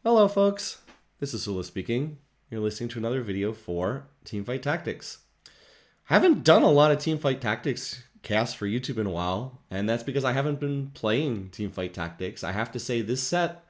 Hello folks, this is Sula speaking. You're listening to another video for Teamfight Tactics. Haven't done a lot of Teamfight Tactics casts for YouTube in a while, and that's because I haven't been playing Teamfight Tactics. I have to say this set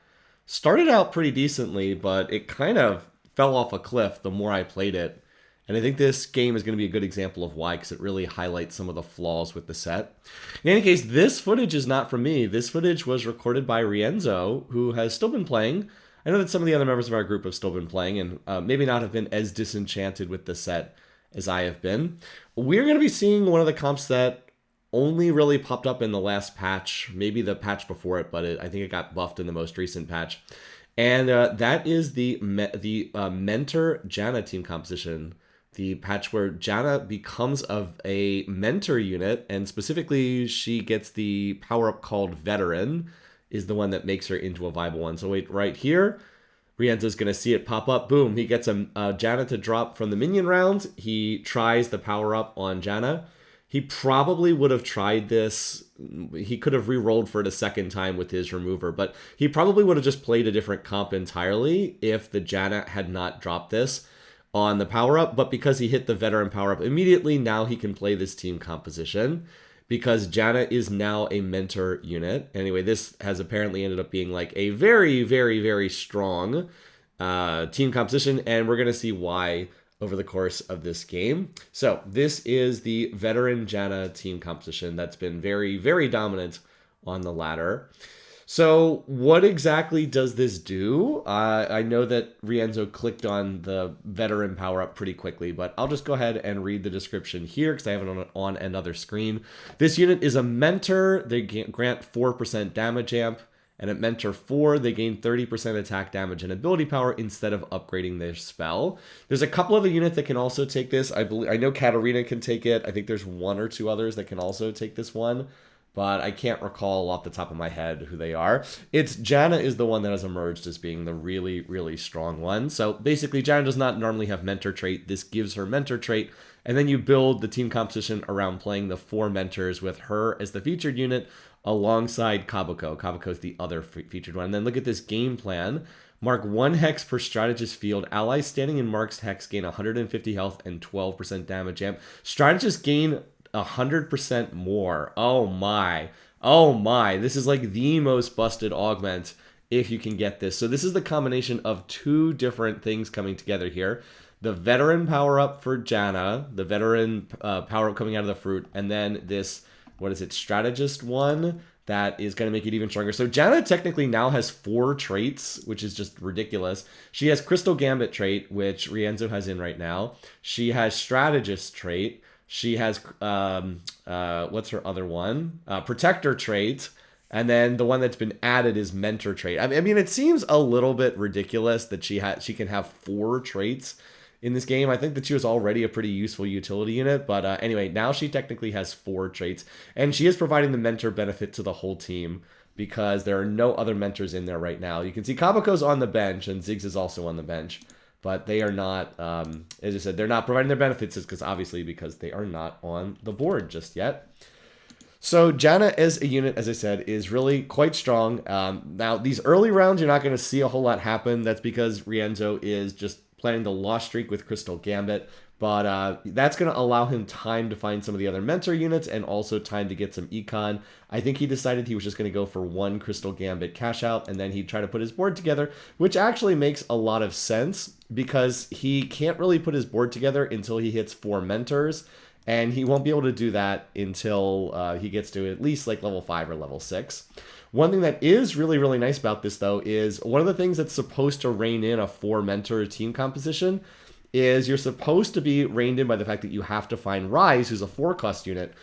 started out pretty decently, but it kind of fell off a cliff the more I played it. And I think this game is going to be a good example of why, because it really highlights some of the flaws with the set. In any case, this footage is not from me. This footage was recorded by Rienzo, who has still been playing. I know that some of the other members of our group have still been playing and maybe not have been as disenchanted with the set as I have been. We're going to be seeing one of the comps that only really popped up in the last patch, maybe the patch before it, but I think it got buffed in the most recent patch. And that is the Mentor Janna team composition. The patch where Janna becomes a mentor unit, and specifically she gets the power-up called Veteran, is the one that makes her into a viable one. So wait, right here, Rienzo's going to see it pop up. Boom, he gets a Janna to drop from the minion round. He tries the power-up on Janna. He probably would have tried this. He could have re-rolled for it a second time with his remover, but he probably would have just played a different comp entirely if the Janna had not dropped this on the power-up. But because he hit the Veteran power-up immediately, now he can play this team composition, because Janna is now a mentor unit. Anyway, this has apparently ended up being like a very, very, very strong team composition, and we're going to see why over the course of this game. So this is the Veteran Janna team composition that's been very, very dominant on the ladder. So what exactly does this do? I know that Rienzo clicked on the Veteran power-up pretty quickly, but I'll just go ahead and read the description here because I have it on another screen. This unit is a mentor. They grant 4% damage amp, and at Mentor 4, they gain 30% attack damage and ability power instead of upgrading their spell. There's a couple other units that can also take this. I know Katarina can take it. I think there's one or two others that can also take this one, but I can't recall off the top of my head who they are. Janna is the one that has emerged as being the really, really strong one. So basically, Janna does not normally have mentor trait. This gives her mentor trait, and then you build the team composition around playing the 4 mentors with her as the featured unit alongside Kabuko. Kabuko is the other featured one. And then look at this game plan. Mark 1 hex per strategist field. Allies standing in Mark's hex gain 150 health and 12% damage amp. Strategists gain 100% more. Oh my. Oh my. This is like the most busted augment if you can get this. So this is the combination of 2 different things coming together here. The Veteran power-up for Janna, the Veteran power-up coming out of the fruit, and then this, what is it, Strategist one that is going to make it even stronger. So Janna technically now has 4 traits, which is just ridiculous. She has Crystal Gambit trait, which Rienzo has in right now. She has Strategist trait. She has, what's her other one? Protector trait. And then the one that's been added is Mentor trait. I mean, it seems a little bit ridiculous that she can have 4 traits in this game. I think that she was already a pretty useful utility unit. But anyway, now she technically has 4 traits. And she is providing the mentor benefit to the whole team because there are no other mentors in there right now. You can see Kabuko's on the bench and Ziggs is also on the bench. But they are not, as I said, they're not providing their benefits because they are not on the board just yet. So Janna as a unit, as I said, is really quite strong. Now, these early rounds, you're not going to see a whole lot happen. That's because Rienzo is just planning the lost streak with Crystal Gambit. But that's going to allow him time to find some of the other mentor units and also time to get some econ. I think he decided he was just going to go for 1 Crystal Gambit cash out, and then he'd try to put his board together, which actually makes a lot of sense because he can't really put his board together until he hits 4 mentors, and he won't be able to do that until he gets to at least like level 5 or level 6. One thing that is really, really nice about this, though, is one of the things that's supposed to rein in a 4-mentor team composition is you're supposed to be reined in by the fact that you have to find Rise, who's a 4-cost unit.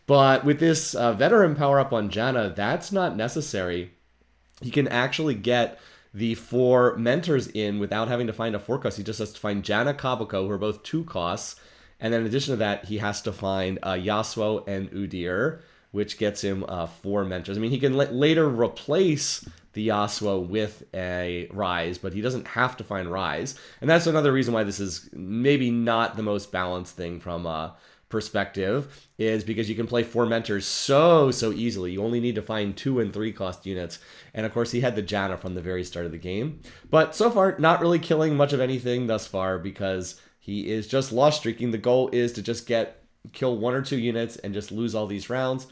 But with this Veteran power-up on Janna, that's not necessary. He can actually get the 4 mentors in without having to find a 4-cost. He just has to find Janna, Kabuko, who are both 2 costs. And then in addition to that, he has to find Yasuo and Udyr, which gets him 4 mentors. I mean, he can later replace the Yasuo with a Rise, but he doesn't have to find Rise. And that's another reason why this is maybe not the most balanced thing from perspective is because you can play 4 mentors so easily. You only need to find 2 and 3 cost units. And of course he had the Janna from the very start of the game. But so far, not really killing much of anything thus far because he is just loss streaking. The goal is to just kill 1 or 2 units and just lose all these rounds.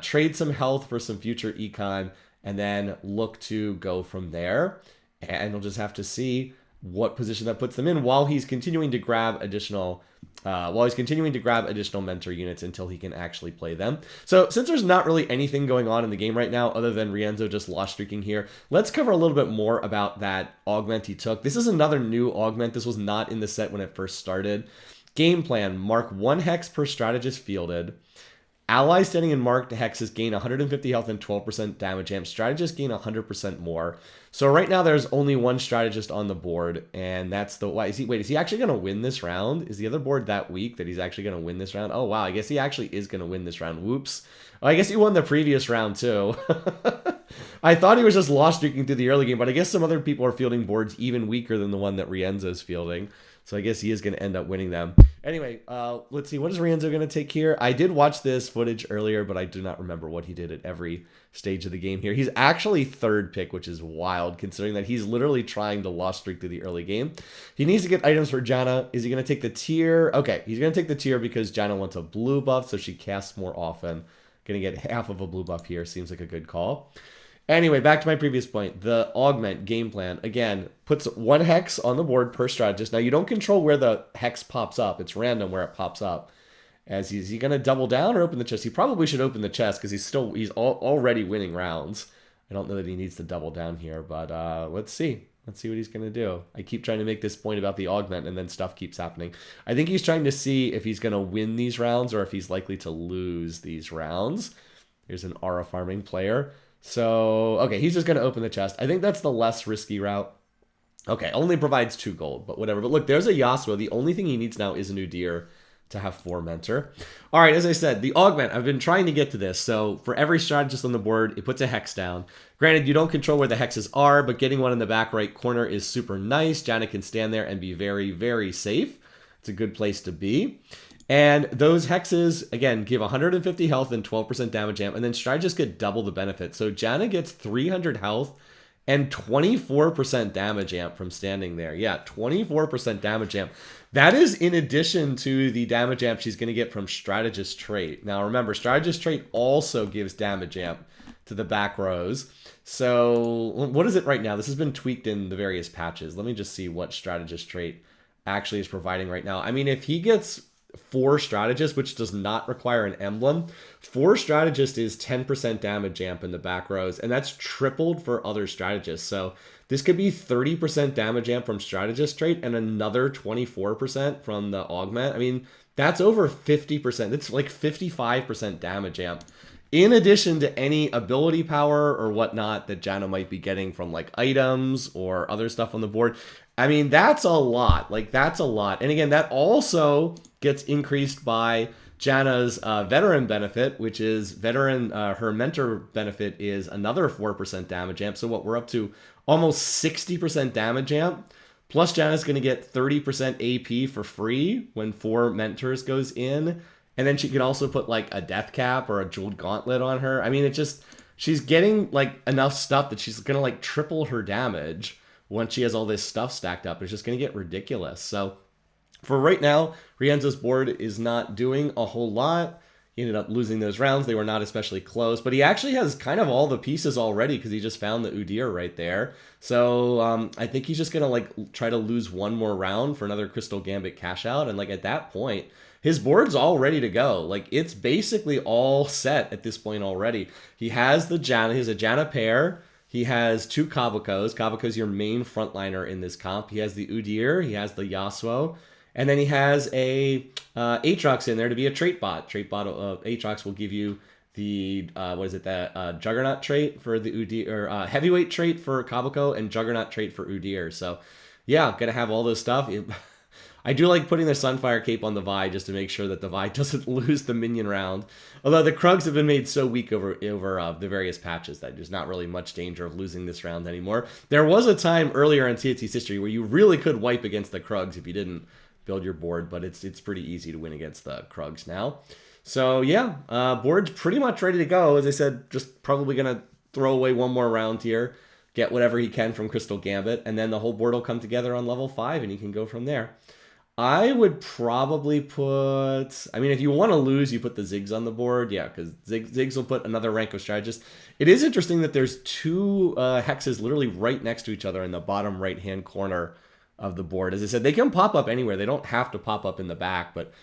Trade some health for some future econ, and then look to go from there. And we'll just have to see what position that puts them in while he's continuing to grab additional mentor units until he can actually play them. So since there's not really anything going on in the game right now other than Rienzo just loss streaking here, let's cover a little bit more about that augment he took. This is another new augment. This was not in the set when it first started. Game plan: mark 1 hex per strategist fielded. Allies standing in marked hexes gain 150 health and 12% damage amp. Strategists gain 100% more. So right now there's only 1 strategist on the board, and that's the... Wait, is he actually going to win this round? Is the other board that weak that he's actually going to win this round? Oh, wow, I guess he actually is going to win this round. Whoops. Oh, I guess he won the previous round, too. I thought he was just loss streaking through the early game, but I guess some other people are fielding boards even weaker than the one that Rienzo's fielding. So I guess he is going to end up winning them. Anyway, let's see. What is Rienzo going to take here? I did watch this footage earlier, but I do not remember what he did at every stage of the game here. He's actually 3rd pick, which is wild, considering that he's literally trying to loss streak through the early game. He needs to get items for Janna. Is he going to take the tier? Okay, he's going to take the tier because Janna wants a blue buff, so she casts more often. Going to get half of a blue buff here. Seems like a good call. Anyway, back to my previous point. The augment game plan, again, puts 1 hex on the board per strategist. Now, you don't control where the hex pops up. It's random where it pops up. Is he going to double down or open the chest? He probably should open the chest because he's already winning rounds. I don't know that he needs to double down here, but let's see. Let's see what he's going to do. I keep trying to make this point about the augment, and then stuff keeps happening. I think he's trying to see if he's going to win these rounds or if he's likely to lose these rounds. Here's an aura farming player. So, okay, he's just going to open the chest. I think that's the less risky route. Okay, only provides 2 gold, but whatever. But look, there's a Yasuo. The only thing he needs now is a new deer to have 4 mentor. All right, as I said, the augment, I've been trying to get to this. So for every strategist on the board, it puts a hex down. Granted, you don't control where the hexes are, but getting one in the back right corner is super nice. Janna can stand there and be very, very safe. It's a good place to be. And those hexes, again, give 150 health and 12% damage amp, and then strategists get double the benefit. So Janna gets 300 health and 24% damage amp from standing there. Yeah, 24% damage amp. That is in addition to the damage amp she's going to get from strategist trait. Now remember, strategist trait also gives damage amp to the back rows. So what is it right now? This has been tweaked in the various patches. Let me just see what strategist trait actually is providing right now. I mean, if he gets 4 strategists, which does not require an emblem, 4 strategists is 10% damage amp in the back rows, and that's tripled for other strategists. So this could be 30% damage amp from strategist trait and another 24% from the augment. I mean, that's over 50%. It's like 55% damage amp, in addition to any ability power or whatnot that Janna might be getting from like items or other stuff on the board. I mean, that's a lot. Like, that's a lot. And again, that also gets increased by Janna's veteran benefit, which is her mentor benefit is another 4% damage amp. So what, we're up to almost 60% damage amp. Plus Janna's going to get 30% AP for free when 4 mentors goes in. And then she can also put like a death cap or a jeweled gauntlet on her. I mean, it just, she's getting like enough stuff that she's going to like triple her damage once she has all this stuff stacked up. It's just going to get ridiculous. So for right now, Rienzo's board is not doing a whole lot. He ended up losing those rounds. They were not especially close, but he actually has kind of all the pieces already because he just found the Udyr right there. So I think he's just going to like try to lose one more round for another Crystal Gambit cash out. And like at that point, his board's all ready to go. Like it's basically all set at this point already. He has the Janna, he has a Janna pair. He has 2 Kabukos. Kabuko's your main frontliner in this comp. He has the Udyr, he has the Yasuo, and then he has a Aatrox in there to be a trait bot. Trait bot Aatrox will give you the Juggernaut trait for the Udyr, or heavyweight trait for Kabuko and Juggernaut trait for Udyr. So yeah, gonna have all those stuff. I do like putting the Sunfire Cape on the Vi just to make sure that the Vi doesn't lose the minion round. Although the Krugs have been made so weak over the various patches that there's not really much danger of losing this round anymore. There was a time earlier in TFT's history where you really could wipe against the Krugs if you didn't build your board, but it's pretty easy to win against the Krugs now. So yeah, board's pretty much ready to go. As I said, just probably gonna throw away one more round here, get whatever he can from Crystal Gambit, and then the whole board will come together on level 5, and he can go from there. I would probably put... I mean, if you want to lose, you put the Ziggs on the board. Yeah, because Ziggs will put another rank of strategist. It is interesting that there's two hexes literally right next to each other in the bottom right-hand corner of the board. As I said, they can pop up anywhere. They don't have to pop up in the back, but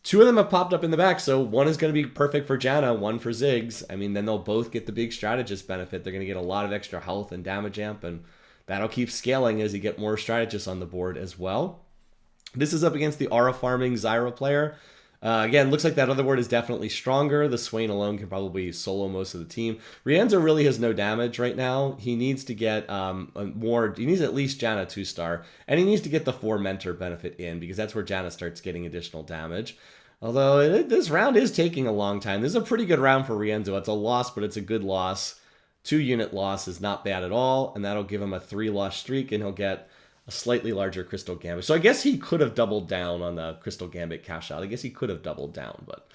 two of them have popped up in the back, so one is going to be perfect for Janna, one for Ziggs. I mean, then they'll both get the big strategist benefit. They're going to get a lot of extra health and damage amp, and that'll keep scaling as you get more strategists on the board as well. This is up against the aura farming Zyra player. Again, looks like that other board is definitely stronger. The Swain alone can probably solo most of the team. Rienzo really has no damage right now. He needs to get he needs at least Janna 2-star, and he needs to get the 4 mentor benefit in, because that's where Janna starts getting additional damage. Although this round is taking a long time. This is a pretty good round for Rienzo. It's a loss, but it's a good loss. 2-unit loss is not bad at all, and that'll give him a 3-loss streak, and he'll get a slightly larger Crystal Gambit. So I guess he could have doubled down on the Crystal Gambit cash out. I guess he could have doubled down, but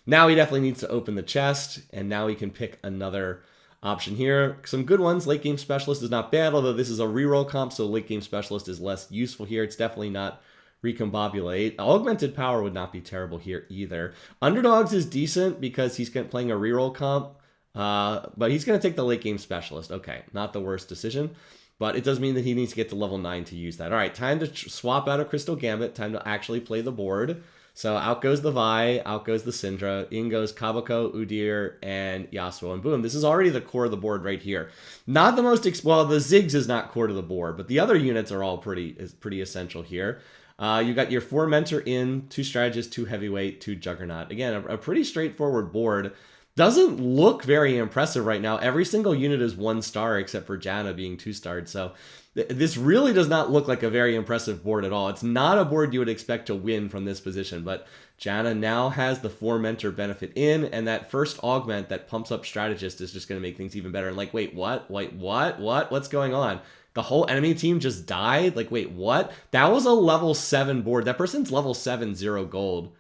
now he definitely needs to open the chest, and now he can pick another option here. Some good ones. Late Game Specialist is not bad, although this is a reroll comp, so Late Game Specialist is less useful here. It's definitely not Recombobulate. Augmented Power would not be terrible here either. Underdogs is decent because he's playing a reroll comp, but he's going to take the Late Game Specialist. Okay, not the worst decision. But it does mean that he needs to get to level 9 to use that. All right, time to swap out of Crystal Gambit. Time to actually play the board. So out goes the Vi, out goes the Syndra, in goes Kabako, Udyr, and Yasuo. And boom, this is already the core of the board right here. Not the most... well, the Ziggs is not core to the board, but the other units are all pretty essential here. You got your 4 Mentor in, 2 Strategist, 2 Heavyweight, 2 Juggernaut. Again, a pretty straightforward board. Doesn't look very impressive right now. Every single unit is 1-star except for Janna being 2-starred. So this really does not look like a very impressive board at all. It's not a board you would expect to win from this position, but Janna now has the 4 Mentor benefit in, and that first augment that pumps up Strategist is just going to make things even better. And like, wait, what? Wait, what? What's going on? The whole enemy team just died? Like, wait, what? That was a level 7 board. That person's level 7, 0 gold.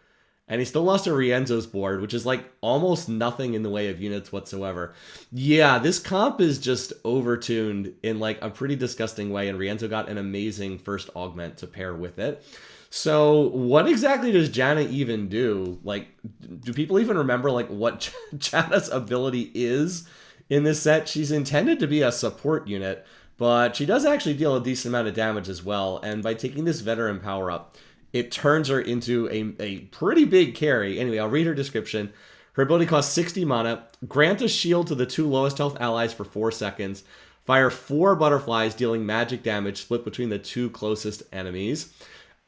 And he still lost to Rienzo's board, which is like almost nothing in the way of units whatsoever. Yeah, this comp is just overtuned in like a pretty disgusting way, and Rienzo got an amazing first augment to pair with it. So what exactly does Janna even do? Like, do people even remember like what Janna's ability is in this set? She's intended to be a support unit, but she does actually deal a decent amount of damage as well. And by taking this veteran power up, it turns her into a pretty big carry. Anyway, I'll read her description. Her ability costs 60 mana. Grant a shield to the 2 lowest health allies for 4 seconds. Fire 4 butterflies, dealing magic damage split between the 2 closest enemies.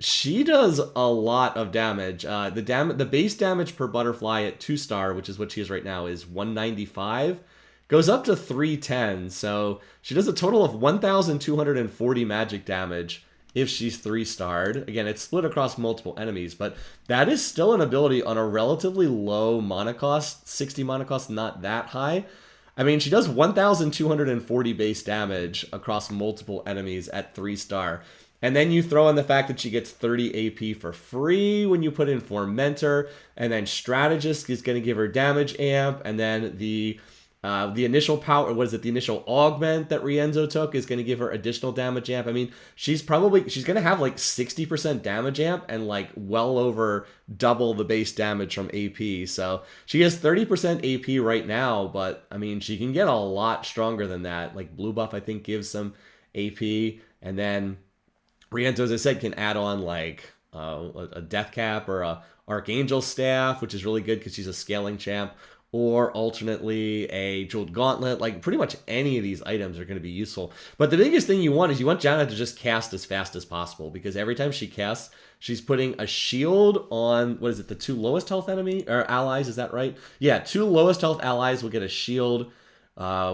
She does a lot of damage. The base damage per butterfly at 2-star, which is what she is right now, is 195. Goes up to 310. So she does a total of 1,240 magic damage if she's 3-starred. Again, it's split across multiple enemies, but that is still an ability on a relatively low mana cost. 60 mana cost, not that high. I mean, she does 1,240 base damage across multiple enemies at 3-star. And then you throw in the fact that she gets 30 AP for free when you put in 4 Mentor, and then Strategist is going to give her damage amp, and then the initial power, the initial augment that Rienzo took is going to give her additional damage amp. I mean, she's going to have like 60% damage amp and like well over double the base damage from AP. So she has 30% AP right now, but I mean, she can get a lot stronger than that. Like blue buff, I think, gives some AP. And then Rienzo, as I said, can add on like a death cap or a Archangel staff, which is really good because she's a scaling champ. Or alternately a Jeweled Gauntlet. Like pretty much any of these items are going to be useful. But the biggest thing you want is you want Janna to just cast as fast as possible, because every time she casts, she's putting a shield on, what is it, the 2 lowest health enemy or allies, is that right? Yeah, 2 lowest health allies will get a shield,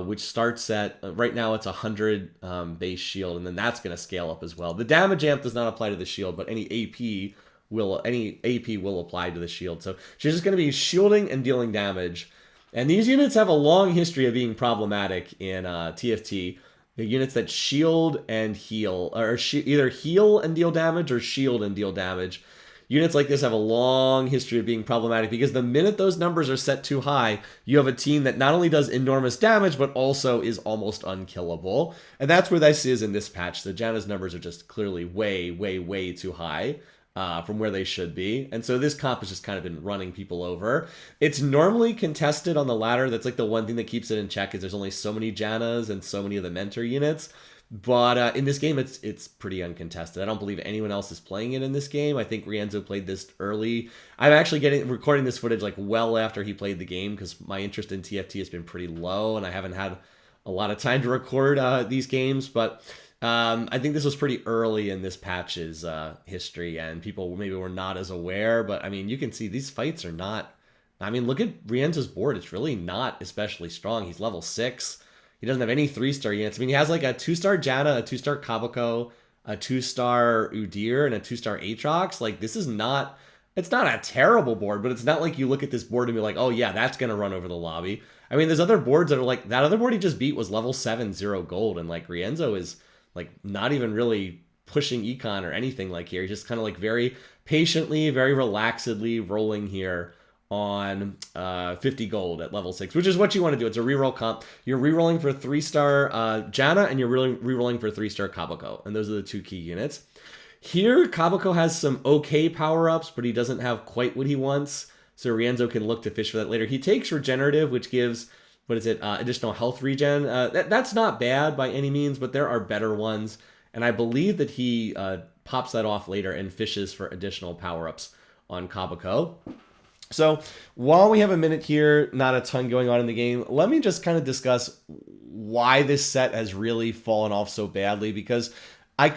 which starts at, right now it's 100 base shield, and then that's going to scale up as well. The damage amp does not apply to the shield, but any AP will apply to the shield. So she's just going to be shielding and dealing damage. And these units have a long history of being problematic in TFT. units that shield and heal, or either heal and deal damage or shield and deal damage. Units like this have a long history of being problematic because the minute those numbers are set too high, you have a team that not only does enormous damage, but also is almost unkillable. And that's where this is in this patch. The Janna's numbers are just clearly way, way, way too high from where they should be. And so this comp has just kind of been running people over. It's normally contested on the ladder. That's like the one thing that keeps it in check is there's only so many Jannas and so many of the mentor units. But in this game, it's pretty uncontested. I don't believe anyone else is playing it in this game. I think Rienzo played this early. I'm actually recording this footage like well after he played the game because my interest in TFT has been pretty low and I haven't had a lot of time to record these games. But I think this was pretty early in this patch's history and people maybe were not as aware. But I mean, you can see these fights are not... I mean, look at Rienzo's board. It's really not especially strong. He's level 6. He doesn't have any 3-star units. I mean, he has like a 2-star Janna, a 2-star Kabako, a 2-star Udyr, and a 2-star Aatrox. Like, this is not... It's not a terrible board, but it's not like you look at this board and be like, oh, yeah, that's going to run over the lobby. I mean, there's other boards that are like... That other board he just beat was level 7, 0 gold. And, like, Rienzo is, like, not even really pushing econ or anything like here. He's just kind of, like, very patiently, very relaxedly rolling here on 50 gold at level 6, which is what you want to do. It's a reroll comp. You're rerolling for 3-star Janna, and you're rerolling for 3-star Kabako, and those are the two key units. Here, Kabako has some okay power-ups, but he doesn't have quite what he wants, so Rienzo can look to fish for that later. He takes Regenerative, which gives, additional health regen. That's not bad by any means, but there are better ones, and I believe that he pops that off later and fishes for additional power-ups on Kabako. So while we have a minute here, not a ton going on in the game, let me just kind of discuss why this set has really fallen off so badly, because I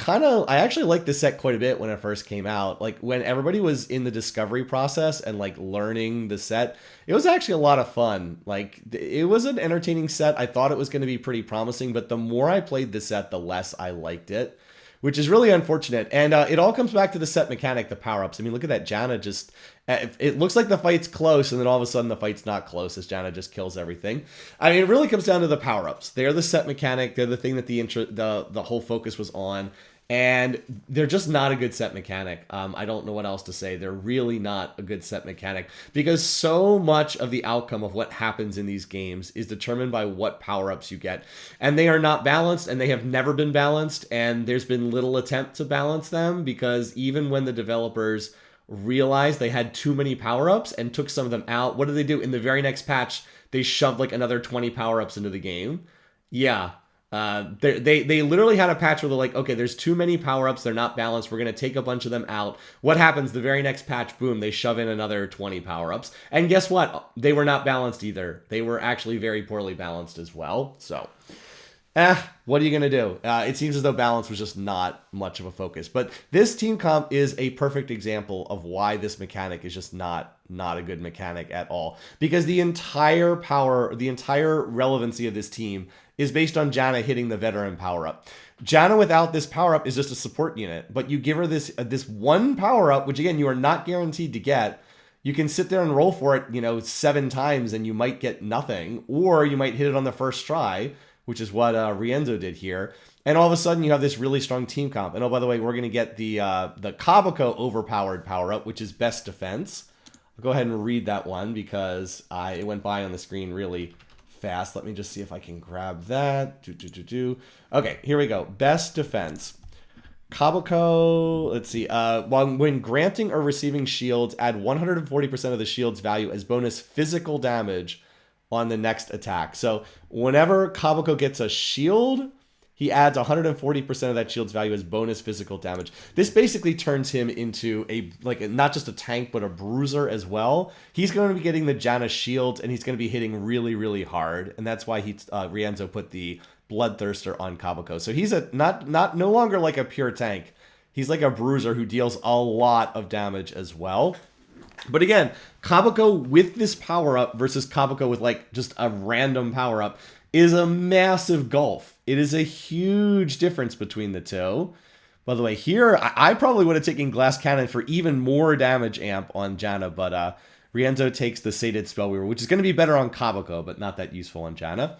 actually liked this set quite a bit when it first came out. Like when everybody was in the discovery process and like learning the set, it was actually a lot of fun. Like it was an entertaining set. I thought it was going to be pretty promising, but the more I played the set, the less I liked it, which is really unfortunate. And it all comes back to the set mechanic, the power-ups. I mean, look at that. Janna just... It looks like the fight's close, and then all of a sudden the fight's not close as Janna just kills everything. I mean, it really comes down to the power-ups. They're the set mechanic. They're the thing that the whole focus was on. And they're just not a good set mechanic. I don't know what else to say. They're really not a good set mechanic because so much of the outcome of what happens in these games is determined by what power-ups you get. And they are not balanced, and they have never been balanced, and there's been little attempt to balance them because even when the developers realized they had too many power-ups and took some of them out, what did they do? In the very next patch, they shoved like another 20 power-ups into the game. Yeah. They literally had a patch where they're like, okay, there's too many power-ups, they're not balanced, we're going to take a bunch of them out. What happens? The very next patch, boom, they shove in another 20 power-ups. And guess what? They were not balanced either. They were actually very poorly balanced as well. So, what are you going to do? It seems as though balance was just not much of a focus. But this team comp is a perfect example of why this mechanic is just not a good mechanic at all. Because the entire relevancy of this team is based on Janna hitting the veteran power-up. Janna without this power-up is just a support unit. But you give her this one power-up, which again, you are not guaranteed to get. You can sit there and roll for it, 7 times and you might get nothing. Or you might hit it on the first try, which is what Rienzo did here. And all of a sudden, you have this really strong team comp. And oh, by the way, we're going to get the Kabako overpowered power-up, which is best defense. I'll go ahead and read that one because it went by on the screen really fast. Let me just see if I can grab that. Okay, here we go. Best defense. Kabako, let's see. When granting or receiving shields, add 140% of the shield's value as bonus physical damage on the next attack. So whenever Kabako gets a shield, he adds 140% of that shield's value as bonus physical damage. This basically turns him into not just a tank, but a bruiser as well. He's going to be getting the Janna shield, and he's going to be hitting really, really hard. And that's why Rienzo put the Bloodthirster on Kabako. So he's no longer like a pure tank. He's like a bruiser who deals a lot of damage as well. But again, Kabako with this power-up versus Kabako with just a random power-up is a massive gulf. It is a huge difference between the two. By the way, here, I probably would have taken Glass Cannon for even more damage amp on Janna, but Rienzo takes the Sated Spellweaver, which is going to be better on Kabako, but not that useful on Janna.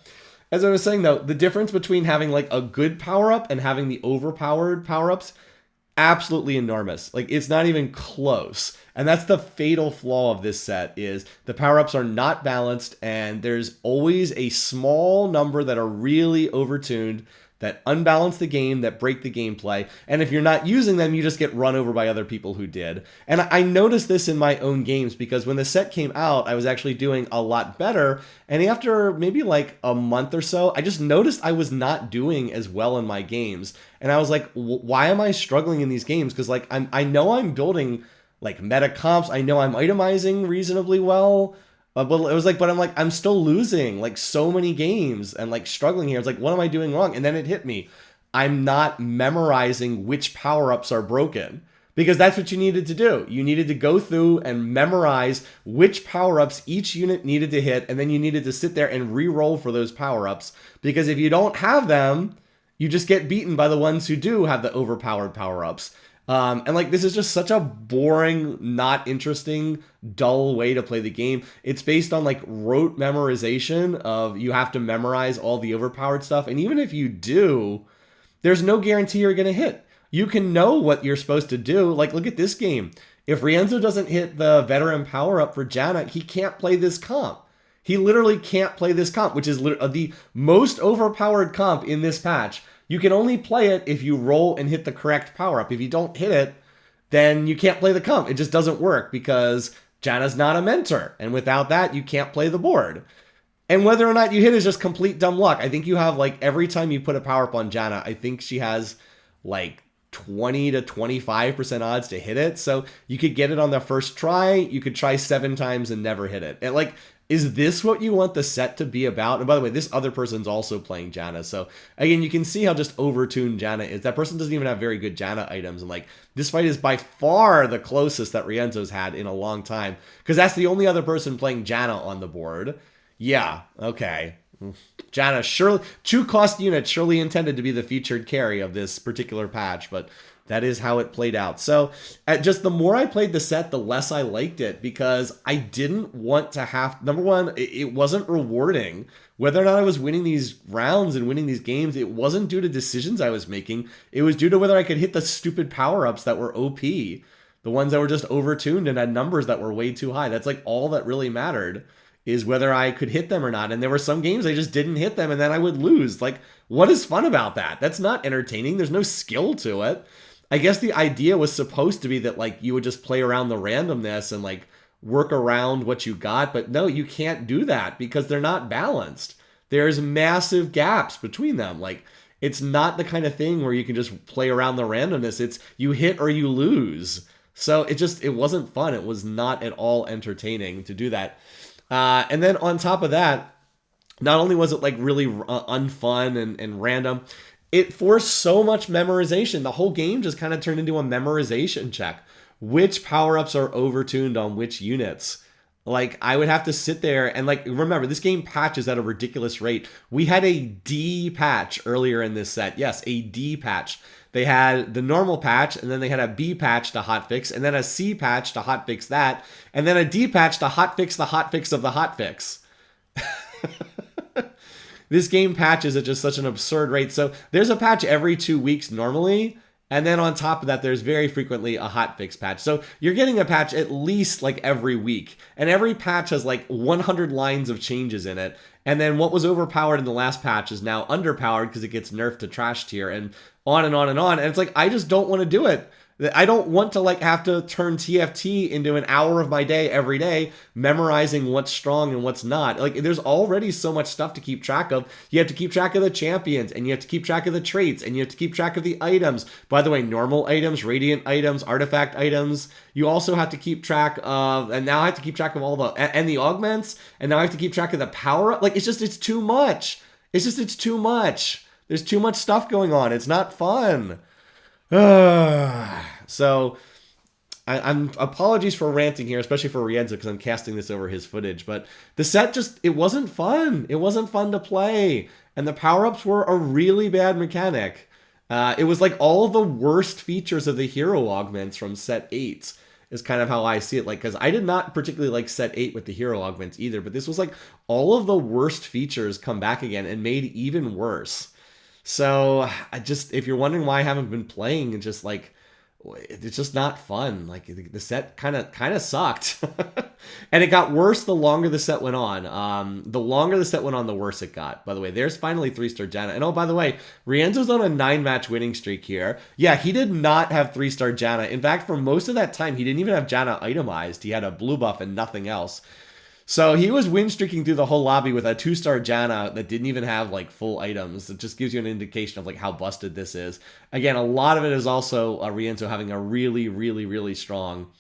As I was saying though, the difference between having like a good power up and having the overpowered power ups, absolutely enormous. Like it's not even close. And that's the fatal flaw of this set is the power-ups are not balanced and there's always a small number that are really overtuned that unbalance the game, that break the gameplay. And if you're not using them, you just get run over by other people who did. And I noticed this in my own games because when the set came out, I was actually doing a lot better. And after maybe like a month or so, I just noticed I was not doing as well in my games. And I was like, why am I struggling in these games? Because like I know I'm building like meta comps. I know I'm itemizing reasonably well. But it was like, but I'm still losing like so many games and like struggling here. It's like, what am I doing wrong? And then it hit me. I'm not memorizing which power-ups are broken because that's what you needed to do. You needed to go through and memorize which power-ups each unit needed to hit. And then you needed to sit there and re-roll for those power-ups because if you don't have them, you just get beaten by the ones who do have the overpowered power-ups. And like this is just such a boring, not interesting, dull way to play the game. It's based on like rote memorization of you have to memorize all the overpowered stuff. And even if you do, there's no guarantee you're going to hit. You can know what you're supposed to do. Like look at this game. If Rienzo doesn't hit the veteran power up for Janna, he can't play this comp. He literally can't play this comp, which is the most overpowered comp in this patch. You can only play it if you roll and hit the correct power-up. If you don't hit it, then you can't play the comp. It just doesn't work because Janna's not a mentor. And without that, you can't play the board. And whether or not you hit is just complete dumb luck. I think you have like every time you put a power-up on Janna, I think she has like 20 to 25% odds to hit it. So you could get it on the first try. You could try 7 times and never hit it. And like, is this what you want the set to be about? And by the way, this other person's also playing Janna. So again, you can see how just overtuned Janna is. That person doesn't even have very good Janna items. And like, this fight is by far the closest that Rienzo's had in a long time. Because that's the only other person playing Janna on the board. Yeah, okay. Janna, surely, 2 cost units surely intended to be the featured carry of this particular patch, but that is how it played out. So just the more I played the set, the less I liked it because I didn't want to have, number one, it wasn't rewarding. Whether or not I was winning these rounds and winning these games, it wasn't due to decisions I was making. It was due to whether I could hit the stupid power-ups that were OP. The ones that were just overtuned and had numbers that were way too high. That's like all that really mattered is whether I could hit them or not. And there were some games I just didn't hit them and then I would lose. Like, what is fun about that? That's not entertaining. There's no skill to it. I guess the idea was supposed to be that like you would just play around the randomness and like work around what you got. But no, you can't do that because they're not balanced. There's massive gaps between them. Like it's not the kind of thing where you can just play around the randomness. It's you hit or you lose. So it wasn't fun. It was not at all entertaining to do that. And then on top of that, not only was it like really unfun and random, it forced so much memorization. The whole game just kind of turned into a memorization check. Which power-ups are overtuned on which units? Like, I would have to sit there and, like, remember, this game patches at a ridiculous rate. We had a D patch earlier in this set. Yes, a D patch. They had the normal patch, and then they had a B patch to hotfix, and then a C patch to hotfix that, and then a D patch to hotfix the hotfix of the hotfix. This game patches at just such an absurd rate. So there's a patch every 2 weeks normally. And then on top of that, there's very frequently a hotfix patch. So you're getting a patch at least like every week. And every patch has like 100 lines of changes in it. And then what was overpowered in the last patch is now underpowered because it gets nerfed to trash tier and on and on and on. And it's like, I just don't want to do it. I don't want to like have to turn TFT into an hour of my day every day memorizing what's strong and what's not. Like there's already so much stuff to keep track of. You have to keep track of the champions and you have to keep track of the traits and you have to keep track of the items. By the way, normal items, radiant items, artifact items. You also have to keep track of, and now I have to keep track of all the, and the augments, and now I have to keep track of the power. Like it's too much. It's too much. There's too much stuff going on. It's not fun. So I'm apologies for ranting here, especially for Rienzo because I'm casting this over his footage, but the set it wasn't fun. It wasn't fun to play. And the power-ups were a really bad mechanic. It was like all the worst features of the hero augments from set 8. is kind of how I see it. Like, because I did not particularly like set 8 with the hero augments either, but this was like all of the worst features come back again and made even worse. So if you're wondering why I haven't been playing, just like, it's just not fun. Like the set kind of sucked. And it got worse the longer the set went on. The longer the set went on, the worse it got. By the way, there's finally 3-star Janna. And oh, by the way, Rienzo's on a 9-match winning streak here. Yeah, he did not have 3-star Janna. In fact, for most of that time, he didn't even have Janna itemized. He had a blue buff and nothing else. So he was win streaking through the whole lobby with a 2-star Janna that didn't even have like full items. It just gives you an indication of like how busted this is. Again, a lot of it is also Rienzo having a really, really, really strong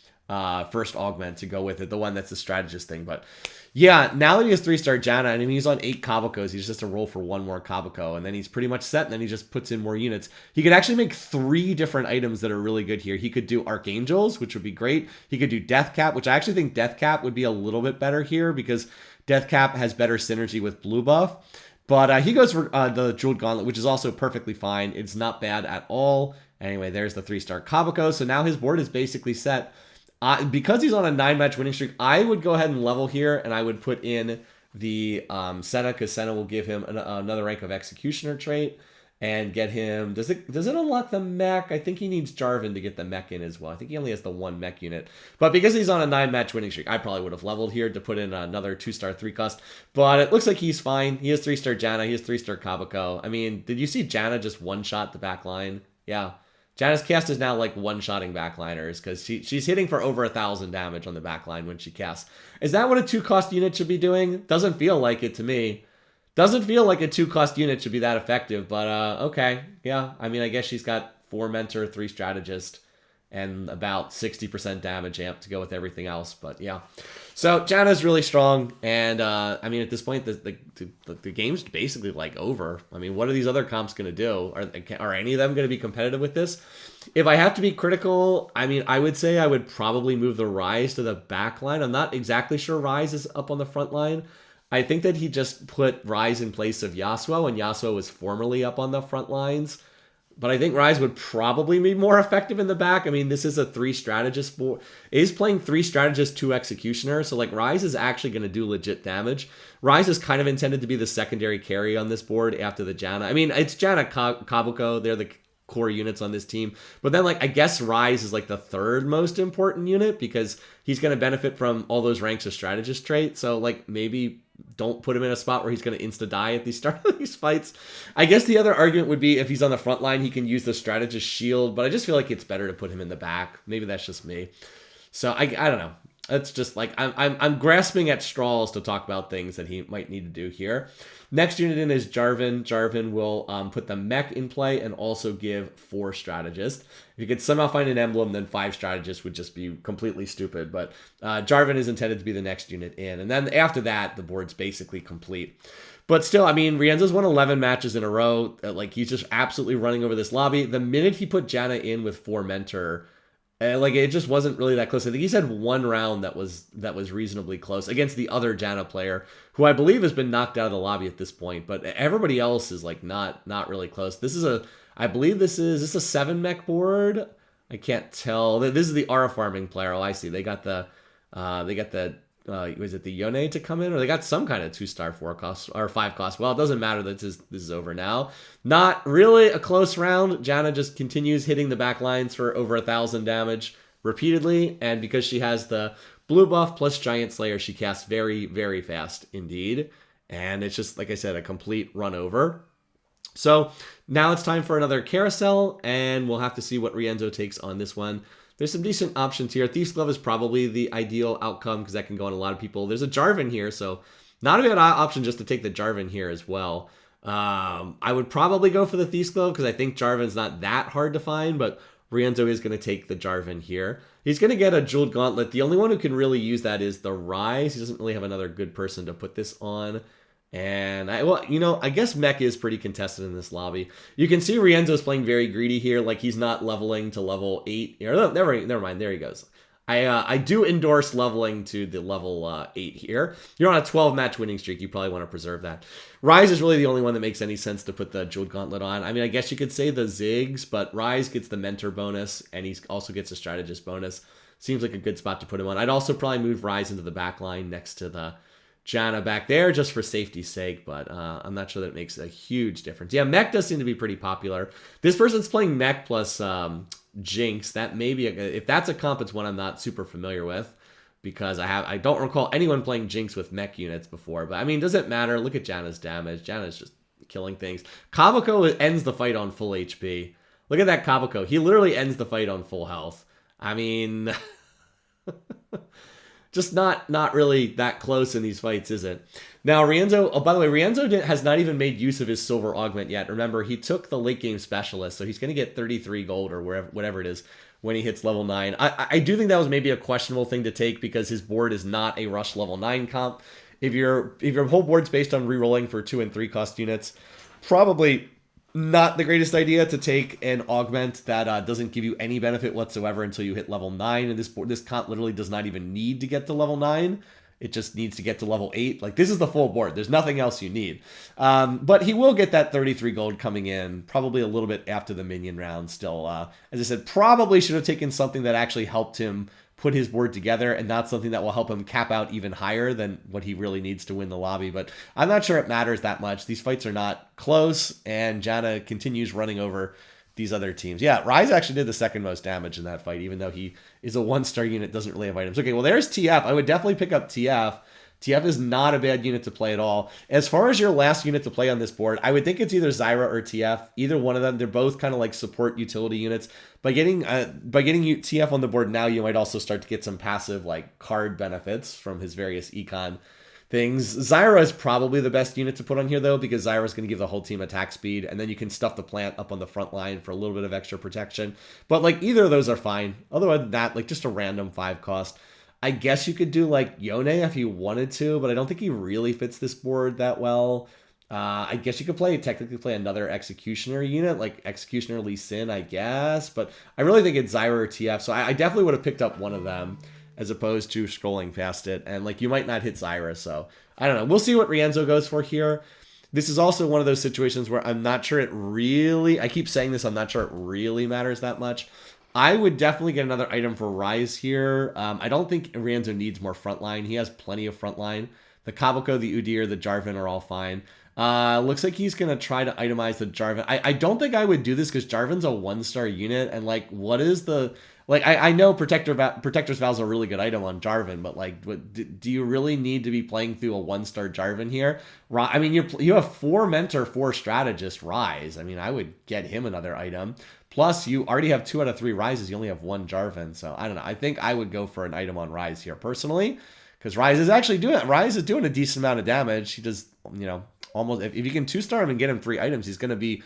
first augment to go with it. The one that's the strategist thing. But yeah, now that he has 3-star Janna, and he's on 8 Kabukos, he's just a roll for 1 more Kabuko, and then he's pretty much set, and then he just puts in more units. He could actually make 3 different items that are really good here. He could do Archangels, which would be great. He could do Death Cap, which I actually think Death Cap would be a little bit better here, because Death Cap has better synergy with Blue Buff. But he goes for the Jeweled Gauntlet, which is also perfectly fine. It's not bad at all. Anyway, there's the 3-star Kabuko, so now his board is basically set. Because he's on a 9-match winning streak, I would go ahead and level here, and I would put in the Senna, because Senna will give him another rank of Executioner trait and get him... Does it unlock the mech? I think he needs Jarvan to get the mech in as well. I think he only has the 1 mech unit. But because he's on a 9-match winning streak, I probably would have leveled here to put in another 2-star 3-cost. But it looks like he's fine. He has 3-star Janna. He has 3-star Kabuko. I mean, did you see Janna just one-shot the back line? Yeah. Janna's cast is now like one-shotting backliners because she's hitting for over 1,000 damage on the backline when she casts. Is that what a 2-cost unit should be doing? Doesn't feel like it to me. Doesn't feel like a 2-cost unit should be that effective, but okay. Yeah, I mean, I guess she's got 4 Mentor, 3 Strategist, and about 60% damage amp to go with everything else, but yeah. So Janna's really strong, and I mean, at this point, the game's basically like over. I mean, what are these other comps going to do? Are any of them going to be competitive with this? If I have to be critical, I mean, I would say I would probably move the Ryze to the back line. I'm not exactly sure Ryze is up on the front line. I think that he just put Ryze in place of Yasuo, and Yasuo was formerly up on the front lines. But I think Ryze would probably be more effective in the back. I mean, this is a 3-strategist board. It is playing 3 strategists, 2 executioner. So, like, Ryze is actually going to do legit damage. Ryze is kind of intended to be the secondary carry on this board after the Janna. I mean, it's Janna, Kabuko. They're the core units on this team. But then, like, I guess Ryze is, like, the 3rd most important unit because he's going to benefit from all those ranks of strategist trait. So, like, maybe... don't put him in a spot where he's going to insta-die at the start of these fights. I guess the other argument would be if he's on the front line, he can use the strategist shield, but I just feel like it's better to put him in the back. Maybe that's just me. So I don't know. It's just like I'm grasping at straws to talk about things that he might need to do here. Next unit in is Jarvan. Jarvan will put the mech in play and also give 4 strategists. If you could somehow find an emblem, then 5 strategists would just be completely stupid. But Jarvan is intended to be the next unit in. And then after that, the board's basically complete. But still, I mean, Rienzo's won 11 matches in a row. Like, he's just absolutely running over this lobby. The minute he put Janna in with 4 Mentor... like, it just wasn't really that close. I think he's had 1 round that was reasonably close against the other Janna player, who I believe has been knocked out of the lobby at this point. But everybody else is, like, not really close. This is I believe this is a 7-mech board? I can't tell. This is the Aura farming player. Oh, I see. They got the was it the Yone to come in? Or they got some kind of 2-star 4-cost or 5-cost. Well, it doesn't matter. This is over now. Not really a close round. Janna just continues hitting the back lines for over 1,000 damage repeatedly. And because she has the blue buff plus Giant Slayer, she casts very, very fast indeed. And it's just, like I said, a complete run over. So now it's time for another carousel, and we'll have to see what Rienzo takes on this one. There's some decent options here. Thief's Glove is probably the ideal outcome because that can go on a lot of people. There's a Jarvan here, so not a bad option just to take the Jarvan here as well. I would probably go for the Thief's Glove because I think Jarvan's not that hard to find, but Rienzo is going to take the Jarvan here. He's going to get a Jeweled Gauntlet. The only one who can really use that is the Ryze. He doesn't really have another good person to put this on. And, I guess mech is pretty contested in this lobby. You can see Rienzo's playing very greedy here. Like, he's not leveling to level 8. Never mind. There he goes. I do endorse leveling to the level 8 here. You're on a 12-match winning streak. You probably want to preserve that. Ryze is really the only one that makes any sense to put the Jeweled Gauntlet on. I mean, I guess you could say the Ziggs, but Ryze gets the Mentor bonus, and he also gets a Strategist bonus. seems like a good spot to put him on. I'd also probably move Rise into the back line next to the Janna back there just for safety's sake, but I'm not sure that it makes a huge difference. Yeah, Mech does seem to be pretty popular. This person's playing Mech plus Jinx. That may be, if that's a comp, it's one I'm not super familiar with, because I don't recall anyone playing Jinx with Mech units before. But I mean, does it matter? Look at Janna's damage. Janna's just killing things. Kabuko ends the fight on full HP. Look at that Kabuko. He literally ends the fight on full health. I mean... just not really that close in these fights, is it? Now, Rienzo, oh, by the way, Rienzo has not even made use of his silver augment yet. Remember, he took the late game specialist, so he's going to get 33 gold or whatever it is when he hits level 9. I do think that was maybe a questionable thing to take because his board is not a rush level 9 comp. If your whole board's based on rerolling for 2 and 3 cost units, probably not the greatest idea to take an augment that doesn't give you any benefit whatsoever until you hit level 9. And this comp literally does not even need to get to level 9. It just needs to get to level 8. Like, this is the full board. There's nothing else you need. But he will get that 33 gold coming in, probably a little bit after the minion round still. As I said, probably should have taken something that actually helped him put his board together and not something that will help him cap out even higher than what he really needs to win the lobby. But I'm not sure it matters that much. These fights are not close, and Janna continues running over these other teams. Yeah, Rise actually did the second most damage in that fight, even though he is a 1-star unit, doesn't really have items. Okay, well, there's TF. I would definitely pick up TF. TF is not a bad unit to play at all. As far as your last unit to play on this board, I would think it's either Zyra or TF. Either one of them. They're both kind of like support utility units. By getting TF on the board now, you might also start to get some passive like card benefits from his various econ things. Zyra is probably the best unit to put on here, though, because Zyra is going to give the whole team attack speed, and then you can stuff the plant up on the front line for a little bit of extra protection. But like either of those are fine. Other than that, like just a random 5 cost. I guess you could do like Yone if you wanted to, but I don't think he really fits this board that well. I guess you could technically play another Executioner unit, like Executioner Lee Sin, I guess. But I really think it's Zyra or TF, so I definitely would have picked up one of them as opposed to scrolling past it. And like you might not hit Zyra, so I don't know. We'll see what Rienzo goes for here. This is also one of those situations where I'm not sure it really, I keep saying this, I'm not sure it really matters that much. I would definitely get another item for Rise here. I don't think Rienzo needs more frontline. He has plenty of frontline. The Kabuko, the Udyr, the Jarvan are all fine. Looks like he's going to try to itemize the Jarvan. I don't think I would do this because Jarvan's a 1-star unit. And, like, what is the... Like, I know Protector's Vow is a really good item on Jarvan, but, like, do you really need to be playing through a 1-star Jarvan here? I mean, you have 4 Mentor, 4 Strategist Rise. I mean, I would get him another item. Plus, you already have 2 out of 3 Rises. You only have 1 Jarvan. So, I don't know. I think I would go for an item on Rise here, personally. Because Rise is doing a decent amount of damage. He does, you know, almost... If you can 2-star him and get him 3 items, he's going to be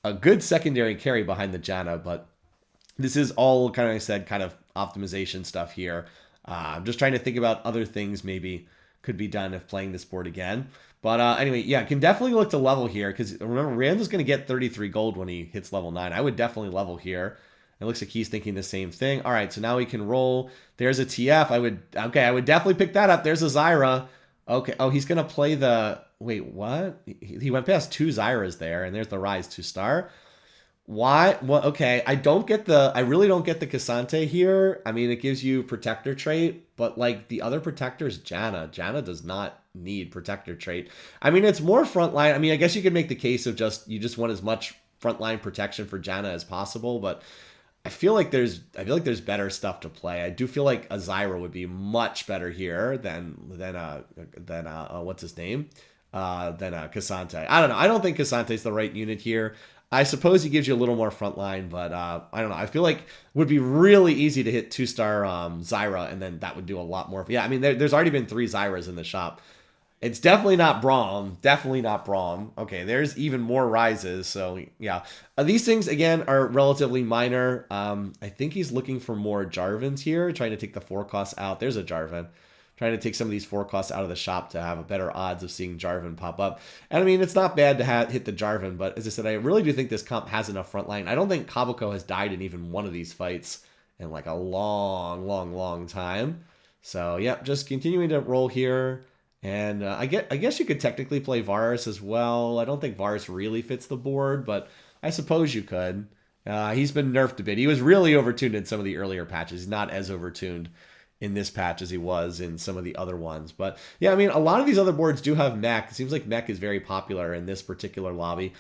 a good secondary carry behind the Janna. But this is all, kind of, I said, kind of optimization stuff here. I'm just trying to think about other things maybe could be done if playing this board again. But anyway, yeah, can definitely look to level here. Because remember, Rienzo's going to get 33 gold when he hits level 9. I would definitely level here. It looks like he's thinking the same thing. All right, so now we can roll. There's a TF. I would definitely pick that up. There's a Zyra. Okay. Oh, he's going to play the... Wait, what? He went past 2 Zyras there, and there's the Rise 2-star. Why? Well, okay. I really don't get the Cassante here. I mean, it gives you Protector trait, but like the other Protector is Janna. Janna does not need Protector trait. I mean, it's more frontline. I mean, I guess you could make the case of you just want as much frontline protection for Janna as possible, but I feel like there's better stuff to play. I do feel like a Zyra would be much better here than what's his name? Than Cassante. I don't know. I don't think Cassante's the right unit here. I suppose he gives you a little more frontline, but I don't know. I feel like it would be really easy to hit 2-star Zyra, and then that would do a lot more. Yeah, I mean, there's already been 3 Zyras in the shop. It's definitely not Braum. Definitely not Braum. Okay, there's even more Rises. So, yeah. These things, again, are relatively minor. I think he's looking for more Jarvans here, trying to take the 4 costs out. There's a Jarvan. Trying to take some of these 4 costs out of the shop to have a better odds of seeing Jarvan pop up. And I mean, it's not bad to hit the Jarvan, but as I said, I really do think this comp has enough frontline. I don't think Kabuko has died in even one of these fights in like a long time. So, yeah, just continuing to roll here. And I guess you could technically play Varus as well. I don't think Varus really fits the board, but I suppose you could. He's been nerfed a bit. He was really overtuned in some of the earlier patches. He's not as overtuned in this patch as he was in some of the other ones. But yeah, I mean, a lot of these other boards do have mech. It seems like mech is very popular in this particular lobby.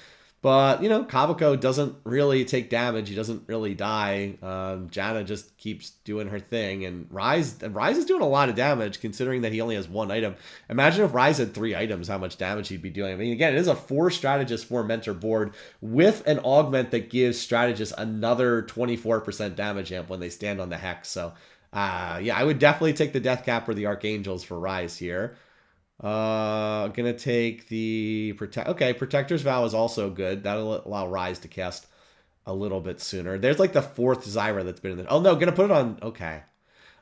But, you know, Kabako doesn't really take damage. He doesn't really die. Janna just keeps doing her thing. And Rise is doing a lot of damage considering that he only has one item. Imagine if Rise had 3 items, how much damage he'd be doing. I mean, again, it is a 4 strategist, 4 mentor board with an augment that gives strategists another 24% damage amp when they stand on the hex. So, yeah, I would definitely take the Death Cap or the Archangels for Rise here. Gonna take the Protector's Vow is also good. That'll allow Rise to cast a little bit sooner. There's like the 4th Zyra that's been in there. Oh no, gonna put it on. Okay,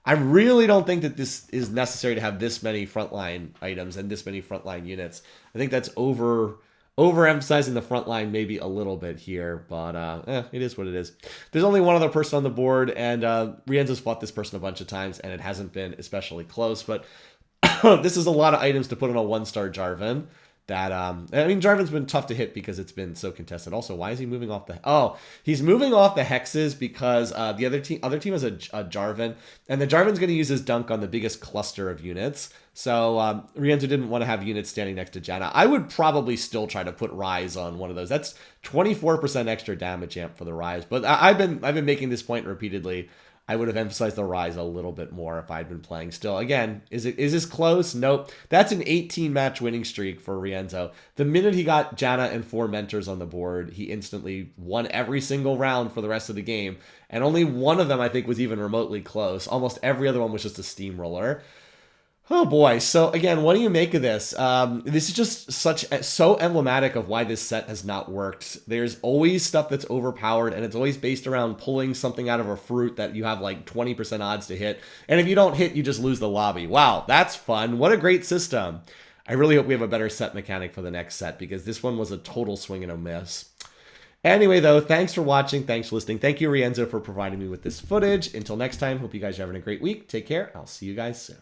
I really don't think that this is necessary to have this many frontline items and this many frontline units. I think that's overemphasizing the frontline maybe a little bit here, but it is what it is. There's only one other person on the board, and Rienzo's fought this person a bunch of times, and it hasn't been especially close, but this is a lot of items to put on a 1-star Jarvan. That I mean, Jarvan's been tough to hit because it's been so contested. Also, why is he moving off the? Oh, he's moving off the hexes because the other team has a Jarvan, and the Jarvan's going to use his dunk on the biggest cluster of units. So Rienzo didn't want to have units standing next to Janna. I would probably still try to put Rise on one of those. That's 24% extra damage amp for the Rise. But I've been making this point repeatedly. I would have emphasized the Rise a little bit more if I'd been playing still. Again, is this close? Nope. That's an 18-match winning streak for Rienzo. The minute he got Janna and 4 mentors on the board, he instantly won every single round for the rest of the game. And only one of them, I think, was even remotely close. Almost every other one was just a steamroller. Oh boy. So again, what do you make of this? This is just so emblematic of why this set has not worked. There's always stuff that's overpowered, and it's always based around pulling something out of a fruit that you have like 20% odds to hit. And if you don't hit, you just lose the lobby. Wow, that's fun. What a great system. I really hope we have a better set mechanic for the next set, because this one was a total swing and a miss. Anyway, though, thanks for watching. Thanks for listening. Thank you, Rienzo, for providing me with this footage. Until next time, hope you guys are having a great week. Take care. I'll see you guys soon.